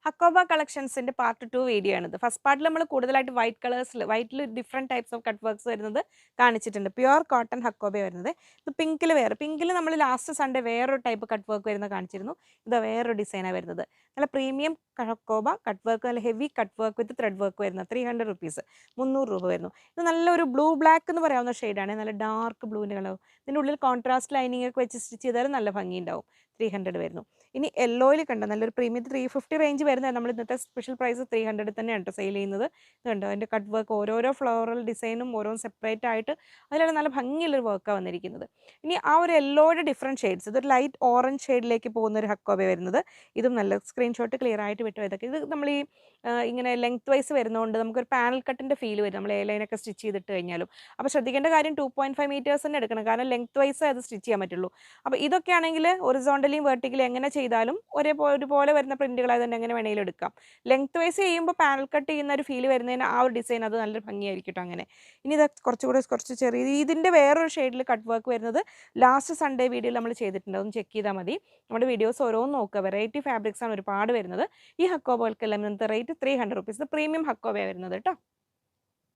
ഹക്കോബ കളക്ഷൻസിന്റെ part 2 video ആണിത്. First പാർട്ടിൽ നമ്മൾ കൂടുതലായിട്ട് വൈറ്റിൽ different types of cut works വരുന്നത് കാണിച്ചിട്ടുണ്ട്. പ്യുവർ കോട്ടൺ ഹക്കോബ വരുന്നത്. ഇത് പിങ്കിൽ പിങ്കിൽ നമ്മൾ ലാസ്റ്റ് സൺഡേ വേറൊരു ടൈപ്പ് കട്ട് വർക്ക് വരുന്നത് കാണിച്ചിരുന്നു. ഇത് വേറൊരു ഡിസൈനാണ് വരുന്നത്. നല്ല പ്രീമിയം ഹക്കോബ കട്ട് വർക്ക്, നല്ല heavy cut work with thread work വരുന്നത്. 300 റുപ്പീസ്, 300 രൂപ വരുന്നു. ഇത് നല്ലൊരു ബ്ലൂ ബ്ലാക്ക് എന്ന് പറയാവുന്ന ഷെയ്ഡാണ്. നല്ല ഡാർക്ക് ബ്ലൂവിൻ്റെ കളർ. ഇതിൻ്റെ ഉള്ളിൽ കോൺട്രാസ്റ്റ് ലൈനിങ് ഒക്കെ വെച്ച് സ്റ്റിച്ച് ചെയ്താലും നല്ല ഭംഗിയുണ്ടാവും. 300 വരുന്നു. ഇനി യെല്ലോയിൽ കണ്ടോ നല്ലൊരു പ്രീമിയം 350 റേഞ്ച് വരുന്നത്. നമ്മൾ ഇന്നത്തെ സ്പെഷ്യൽ പ്രൈസ് 300 തന്നെയാണ് കേട്ടോ സെയിൽ ചെയ്യുന്നത്. ഇത് കണ്ടോ അതിൻ്റെ കട്ട് വർക്ക്, ഓരോരോ ഫ്ലോറൽ ഡിസൈനും ഓരോന്ന് സെപ്പറേറ്റ് ആയിട്ട് അതിലാണ് നല്ല ഭംഗിയുള്ളൊരു വർക്കാണ് വന്നിരിക്കുന്നത്. ഇനി ആ ഒരു യെല്ലോയുടെ ഡിഫറെൻറ്റ് ഷെയ്ഡ്സ്, ഇതൊരു ലൈറ്റ് ഓറഞ്ച് ഷെയ്ഡിലേക്ക് പോകുന്ന ഒരു ഹക്കോബ വരുന്നത്. ഇതും നല്ല സ്ക്രീൻഷോട്ട് ക്ലിയർ ആയിട്ട് വിട്ടു. ഇതൊക്കെ ഇത് നമ്മൾ ഈ ഇങ്ങനെ ലെങ്ത് വൈസ് വരുന്നതുകൊണ്ട് നമുക്കൊരു പാനൽ കട്ടിൻ്റെ ഫീൽ വരും നമ്മൾ എ ലൈനൊക്കെ സ്റ്റിച്ച് ചെയ്തിട്ട് കഴിഞ്ഞാലും. അപ്പോൾ ശ്രദ്ധിക്കേണ്ട കാര്യം 2.5 മീറ്റേഴ്സ് തന്നെ എടുക്കണം, കാരണം ലെങ്ത് വൈസ് അത് സ്റ്റിച്ച് ചെയ്യാൻ പറ്റുള്ളൂ. അപ്പോൾ ഇതൊക്കെ ആണെങ്കിൽ ഒറിസോണ്ടലിയും വെർട്ടിക്കലി എങ്ങനെ ചെയ്താലും ഒരുപോലെ വരുന്ന പ്രിന്റുകളായത് തന്നെ എങ്ങനെ വേണമെങ്കിലും എടുക്കാം. ലെങ്ത് വൈസ് ചെയ്യുമ്പോൾ പാനൽ കട്ട് ചെയ്യുന്ന ഒരു ഫീൽ വരുന്നതിന് ആ ഒരു ഡിസൈൻ അത് നല്ലൊരു ഭംഗിയായിരിക്കും കേട്ടോ. അങ്ങനെ ഇനി ഇത് കുറച്ച് ചെറിയ ഇതിൻ്റെ വേറൊരു ഷെയ്ഡിൽ കട്ട് വർക്ക് വരുന്നത് ലാസ്റ്റ് സൺഡേ വീഡിയോയിൽ നമ്മൾ ചെയ്തിട്ടുണ്ട്. ഒന്ന് ചെക്ക് ചെയ്താൽ മതി. നമ്മുടെ വീഡിയോസ് ഓരോന്ന് നോക്കുക. വെറൈറ്റി ഫാബ്രിക്സ് ആണ് ഒരുപാട് വരുന്നത്. ഈ ഹക്കോബകൾക്കെല്ലാം ഇന്നത്തെ റേറ്റ് 300 റുപ്പീസ്. പ്രീമിയം ഹക്കോബയാണ് വരുന്നത് കേട്ടോ.